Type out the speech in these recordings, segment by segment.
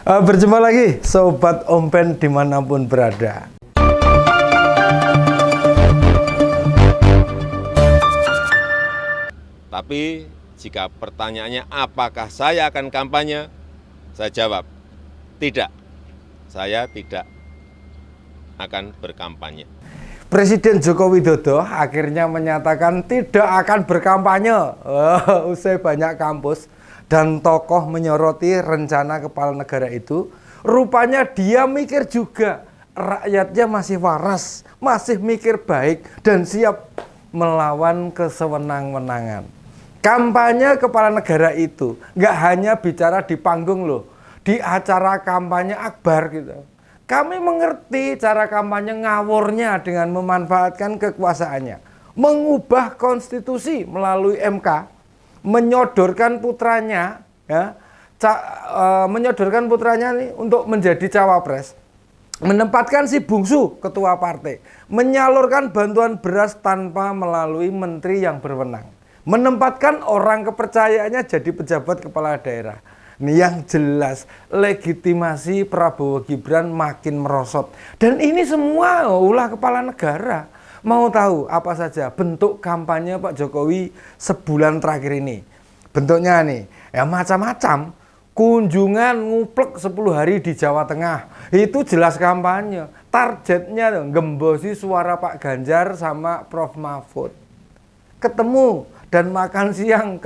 Berjumpa lagi Sobat Ompen dimanapun berada. Tapi jika pertanyaannya apakah saya akan kampanye, saya jawab tidak. Saya tidak akan berkampanye. Presiden Joko Widodo akhirnya menyatakan tidak akan berkampanye. Usai banyak kampus dan tokoh menyoroti rencana kepala negara itu, rupanya dia mikir juga. Rakyatnya masih waras, masih mikir baik dan siap melawan kesewenang-wenangan. Kampanye kepala negara itu nggak hanya bicara di panggung loh, di acara kampanye akbar gitu. Kami mengerti cara kampanye ngawurnya dengan memanfaatkan kekuasaannya, mengubah konstitusi melalui MK, menyodorkan putranya, menyodorkan putranya nih untuk menjadi cawapres, menempatkan si bungsu ketua partai, menyalurkan bantuan beras tanpa melalui menteri yang berwenang, menempatkan orang kepercayaannya jadi pejabat kepala daerah. Nih yang jelas legitimasi Prabowo Gibran makin merosot. Dan ini semua ulah kepala negara. Mau tahu apa saja bentuk kampanye Pak Jokowi sebulan terakhir ini? Bentuknya nih, ya macam-macam. Kunjungan nguplek 10 hari di Jawa Tengah. Itu jelas kampanye. Targetnya ngembosi suara Pak Ganjar sama Prof Mahfud. Ketemu dan makan siang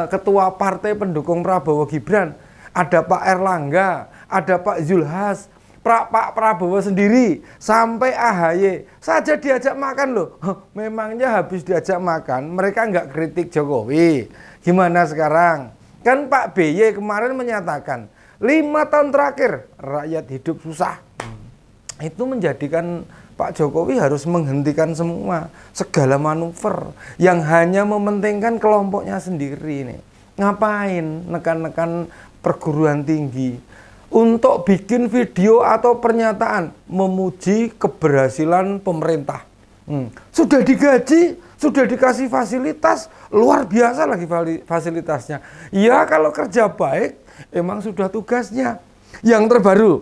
ketua partai pendukung Prabowo Gibran, ada Pak Erlangga, ada Pak Zulhas, Pak Prabowo sendiri, sampai AHY saja diajak makan loh. Memangnya habis diajak makan mereka nggak kritik Jokowi? Gimana sekarang? Kan Pak BY kemarin menyatakan 5 tahun terakhir rakyat hidup susah. Itu menjadikan Pak Jokowi harus menghentikan segala manuver yang hanya mementingkan kelompoknya sendiri nih. Ngapain nekan-nekan perguruan tinggi untuk bikin video atau pernyataan memuji keberhasilan pemerintah. Sudah digaji, sudah dikasih fasilitas, luar biasa lagi fasilitasnya. Ya kalau kerja baik emang sudah tugasnya. Yang terbaru,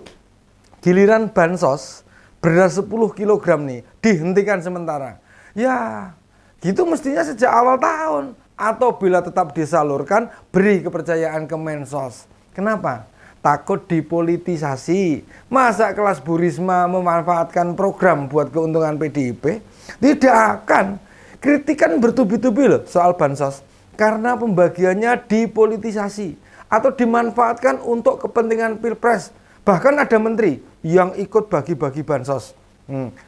giliran bansos beras 10 kg nih dihentikan sementara. Ya, gitu mestinya sejak awal tahun. Atau bila tetap disalurkan, beri kepercayaan ke Mensos. Kenapa? Takut dipolitisasi. Masa kelas Bu Risma memanfaatkan program buat keuntungan PDIP? Tidak akan. Kritikan bertubi-tubi loh soal bansos. Karena pembagiannya dipolitisasi atau dimanfaatkan untuk kepentingan Pilpres. Bahkan ada menteri yang ikut bagi-bagi bansos.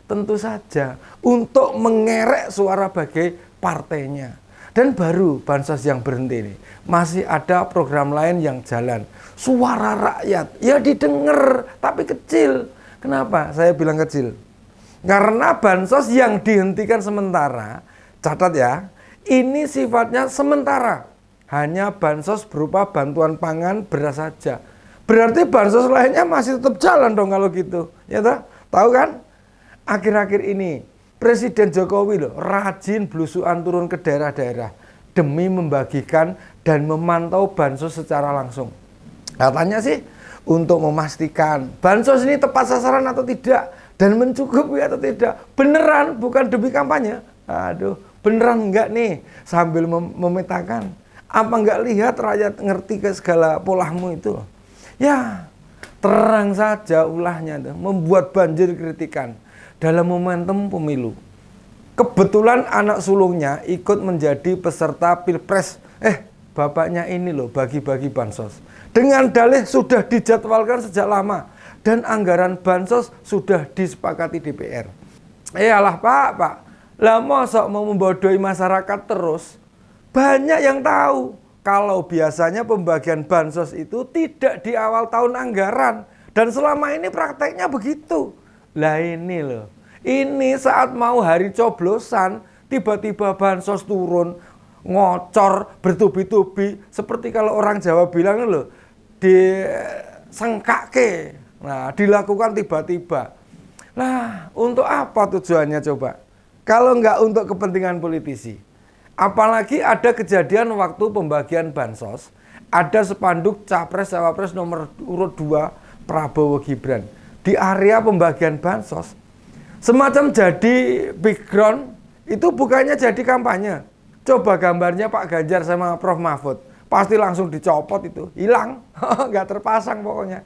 Tentu saja untuk mengerek suara bagi partainya. Dan baru bansos yang berhenti nih. Masih ada program lain yang jalan. Suara rakyat ya didengar tapi kecil. Kenapa saya bilang kecil? Karena bansos yang dihentikan sementara, catat ya, ini sifatnya sementara. Hanya bansos berupa bantuan pangan beras saja. Berarti bansos lainnya masih tetap jalan dong kalau gitu. Ya toh? Tahu kan? Akhir-akhir ini Presiden Jokowi loh rajin belusuan turun ke daerah-daerah demi membagikan dan memantau bansos secara langsung. Katanya sih untuk memastikan bansos ini tepat sasaran atau tidak dan mencukupi atau tidak. Beneran bukan demi kampanye. Aduh, beneran enggak nih sambil memetakan. Apa enggak lihat rakyat ngerti ke segala polahmu itu? Ya, terang saja ulahnya tuh, membuat banjir kritikan dalam momentum pemilu. Kebetulan anak sulungnya ikut menjadi peserta Pilpres. Bapaknya ini loh bagi-bagi bansos. Dengan dalih sudah dijadwalkan sejak lama dan anggaran bansos sudah disepakati DPR. Alah Pak. Lah mosok mau membodohi masyarakat terus? Banyak yang tahu. Kalau biasanya pembagian bansos itu tidak di awal tahun anggaran. Dan selama ini prakteknya begitu. Lah ini loh. Ini saat mau hari coblosan, tiba-tiba bansos turun, ngocor, bertubi-tubi. Seperti kalau orang Jawa bilang loh, disengkake. Nah, dilakukan tiba-tiba. Nah, untuk apa tujuannya coba? Kalau nggak untuk kepentingan politisi. Apalagi ada kejadian waktu pembagian bansos, ada spanduk Capres Cawapres nomor urut 2 Prabowo Gibran. Di area pembagian bansos, semacam jadi background, itu bukannya jadi kampanye. Coba gambarnya Pak Ganjar sama Prof Mahfud, pasti langsung dicopot itu, hilang, nggak terpasang pokoknya.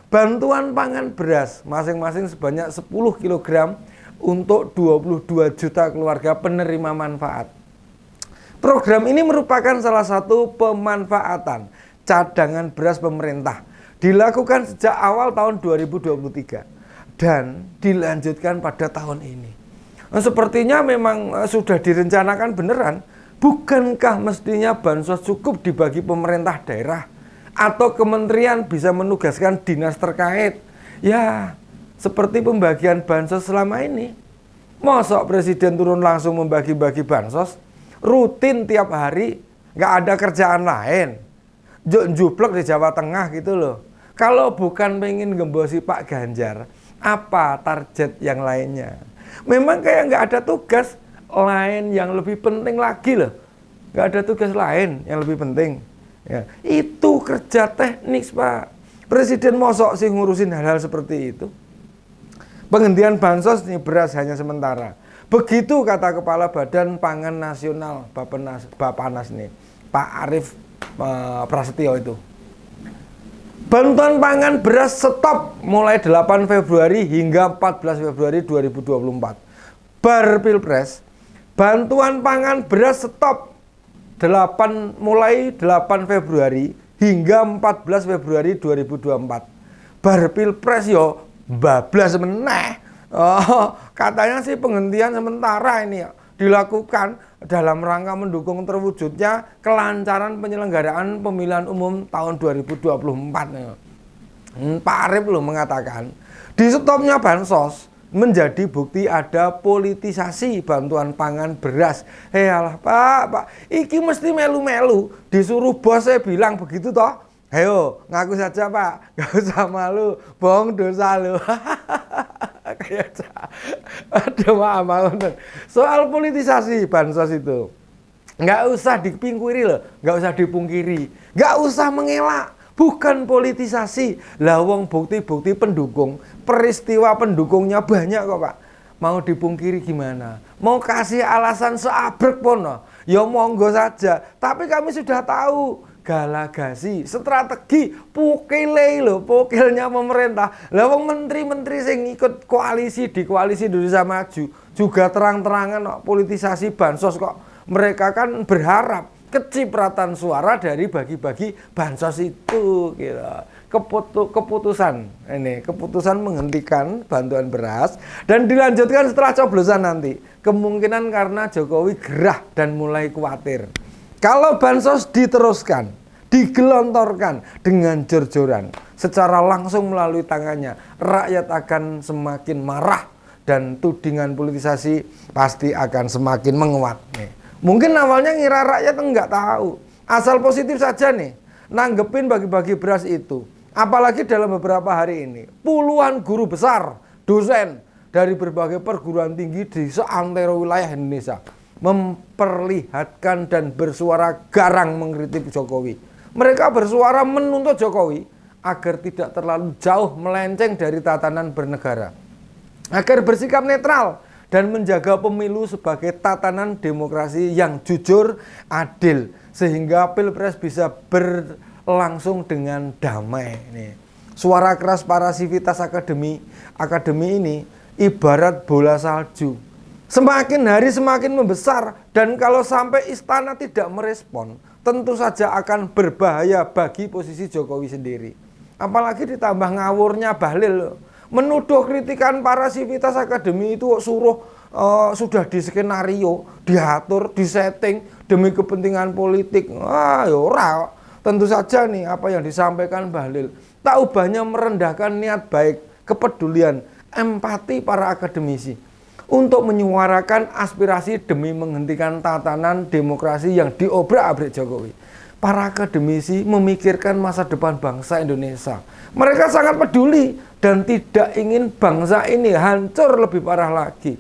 Bantuan pangan beras masing-masing sebanyak 10 kg untuk 22 juta keluarga penerima manfaat. Program ini merupakan salah satu pemanfaatan cadangan beras pemerintah. Dilakukan sejak awal tahun 2023 dan dilanjutkan pada tahun ini. Sepertinya memang sudah direncanakan beneran. Bukankah mestinya bansos cukup dibagi pemerintah daerah atau kementerian bisa menugaskan dinas terkait? Ya, seperti pembagian bansos selama ini. Mosok presiden turun langsung membagi-bagi bansos rutin tiap hari, nggak ada kerjaan lain. Jublek di Jawa Tengah gitu loh. Kalau bukan pengen gembosi Pak Ganjar, apa target yang lainnya? Memang kayak nggak ada tugas lain yang lebih penting lagi loh. Nggak ada tugas lain yang lebih penting. Ya, itu kerja teknis Pak. Presiden mosok sih ngurusin hal-hal seperti itu. Penghentian bansos nih beras hanya sementara. Begitu kata Kepala Badan Pangan Nasional Bapanas nih, Pak Arief Prasetyo itu. Bantuan pangan beras stop mulai 8 Februari hingga 14 Februari 2024. Bar Pilpres, bantuan pangan beras stop mulai 8 Februari hingga 14 Februari 2024. Bar Pilpres yo bablas meneh. Oh, katanya sih penghentian sementara ini dilakukan dalam rangka mendukung terwujudnya kelancaran penyelenggaraan pemilihan umum tahun 2024. Pak Arief loh mengatakan, di stopnya bansos menjadi bukti ada politisasi bantuan pangan beras. Alah Pak, iki mesti melu-melu, disuruh bos saya bilang begitu toh. Ayo, ngaku saja Pak, gak usah malu, bohong dosa lo. Kayak ada maaf. Soal politisasi bansos itu nggak usah dipungkiri loh, nggak usah dipungkiri, nggak usah mengelak, bukan politisasi. Lawang bukti-bukti pendukung, peristiwa pendukungnya banyak kok Pak. Mau dipungkiri gimana? Mau kasih alasan seabrek pun, ya monggo saja. Tapi kami sudah tahu galagasi, strategi, pokilnya pemerintah. Lah wong menteri-menteri sing ikut koalisi di Koalisi Indonesia Maju juga terang-terangan politisasi bansos kok. Mereka kan berharap kecipratan suara dari bagi-bagi bansos itu gitu. Keputusan menghentikan bantuan beras dan dilanjutkan setelah coblosan nanti. Kemungkinan karena Jokowi gerah dan mulai khawatir. Kalau bansos diteruskan, digelontorkan dengan jor-joran secara langsung melalui tangannya, rakyat akan semakin marah dan tudingan politisasi pasti akan semakin menguat. Mungkin awalnya ngira rakyat enggak tahu, asal positif saja nih nanggepin bagi-bagi beras itu. Apalagi dalam beberapa hari ini puluhan guru besar, dosen dari berbagai perguruan tinggi di seantero wilayah Indonesia memperlihatkan dan bersuara garang mengkritik Jokowi. Mereka bersuara menuntut Jokowi agar tidak terlalu jauh melenceng dari tatanan bernegara, agar bersikap netral dan menjaga pemilu sebagai tatanan demokrasi yang jujur, adil, sehingga Pilpres bisa berlangsung dengan damai. Nih, suara keras para sivitas akademi ini ibarat bola salju. Semakin hari semakin membesar, dan kalau sampai istana tidak merespon, tentu saja akan berbahaya bagi posisi Jokowi sendiri. Apalagi ditambah ngawurnya Bahlil, menuduh kritikan para sivitas akademi itu sudah diskenario, diatur, disetting demi kepentingan politik. Ya ora. Tentu saja nih apa yang disampaikan Bahlil tak ubahnya merendahkan niat baik, kepedulian, empati para akademisi untuk menyuarakan aspirasi demi menghentikan tatanan demokrasi yang diobrak-abrik Jokowi. Para akademisi memikirkan masa depan bangsa Indonesia. Mereka sangat peduli dan tidak ingin bangsa ini hancur lebih parah lagi.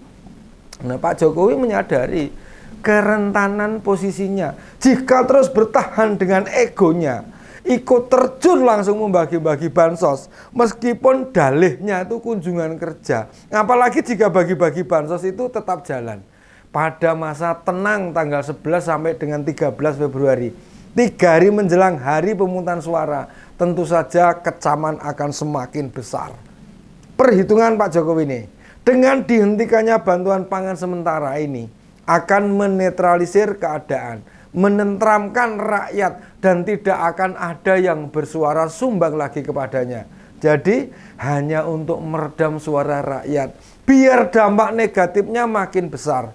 Nah, Pak Jokowi menyadari kerentanan posisinya. Jika terus bertahan dengan egonya, ikut terjun langsung membagi-bagi bansos. Meskipun dalihnya itu kunjungan kerja. Apalagi jika bagi-bagi bansos itu tetap jalan. Pada masa tenang tanggal 11 sampai dengan 13 Februari. 3 hari menjelang hari pemungutan suara. Tentu saja kecaman akan semakin besar. Perhitungan Pak Jokowi ini. Dengan dihentikannya bantuan pangan sementara ini. Akan menetralisir keadaan. Menenteramkan rakyat dan tidak akan ada yang bersuara sumbang lagi kepadanya. Jadi hanya untuk meredam suara rakyat biar dampak negatifnya makin besar.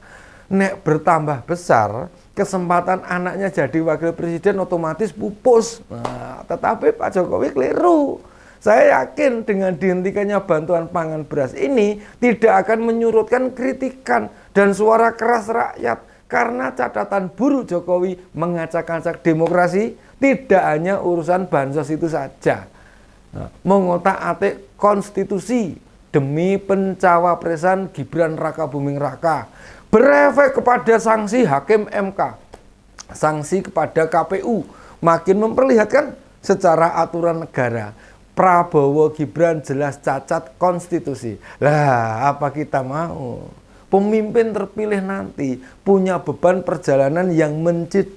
Nek bertambah besar, kesempatan anaknya jadi wakil presiden otomatis pupus. Nah, tetapi Pak Jokowi keliru. Saya yakin dengan dihentikannya bantuan pangan beras ini tidak akan menyurutkan kritikan dan suara keras rakyat. Karena catatan buruk Jokowi mengacak-acak demokrasi tidak hanya urusan bansos itu saja. Nah, mengotak-atik konstitusi demi pencawapresan Gibran Rakabuming Raka. Berefek kepada sanksi hakim MK. Sanksi kepada KPU. Makin memperlihatkan secara aturan negara. Prabowo Gibran jelas cacat konstitusi. Lah, apa kita mau? Pemimpin terpilih nanti punya beban perjalanan yang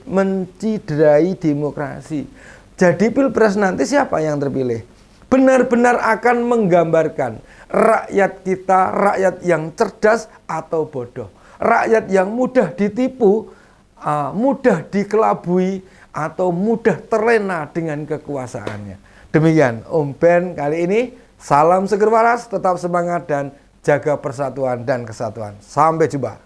menciderai demokrasi. Jadi pilpres nanti siapa yang terpilih? Benar-benar akan menggambarkan rakyat kita, rakyat yang cerdas atau bodoh. Rakyat yang mudah ditipu, mudah dikelabui, atau mudah terlena dengan kekuasaannya. Demikian Om Ben kali ini. Salam seger waras, tetap semangat dan jaga persatuan dan kesatuan. Sampai jumpa.